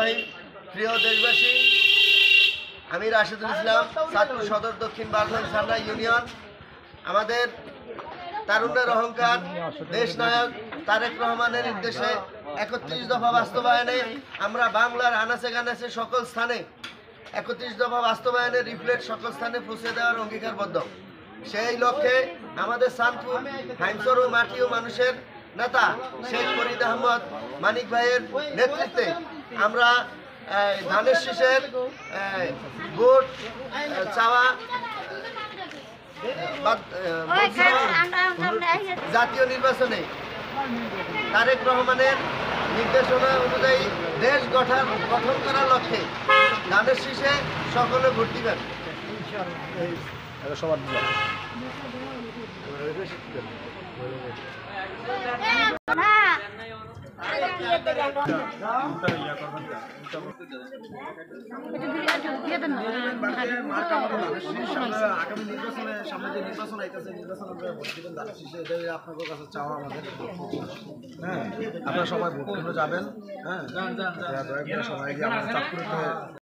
রহিম। প্রিয় দেশবাসী, আমি রাশেদুল ইসলাম, চাঁদপুর সদর দক্ষিণ বারগঞ্জ থানা ইউনিয়ন। আমাদের তারুণ্যের অহংকার দেশ নায়ক তারেক রহমানের নির্দেশে ৩১ দফা বাস্তবায়নে আমরা বাংলার আনাচে কানাচে সকল স্থানে ৩১ দফা বাস্তবায়নের রিফ্লেট সকল স্থানে পৌঁছে দেওয়ার অঙ্গীকারবদ্ধ। সেই লক্ষ্যে আমাদের চাঁদপুর হাইমচর ও মাটি ও মানুষের নেতা শেখ ফরিদ আহমদ মানিক ভাইয়ের নেতৃত্বে আমরা ধানের শীষের ভোট চাওয়া জাতীয় নির্বাচনে তারেক রহমানের নির্দেশনা অনুযায়ী দেশ গঠন করার লক্ষ্যে ধানের শীষে সকলে ভোট দিবেন। আগামী নির্বাচনে সামনে যে নির্বাচন আইতেছে নির্বাচন ভোট দিবেন ধানের শীষে, এটাই আপনাদের কাছে চাওয়া আমাদের। হ্যাঁ, আপনারা সবাই ভোট কেন্দ্রে যাবেন। হ্যাঁ, সবাই গিয়ে আমাদের চাঁদপুরে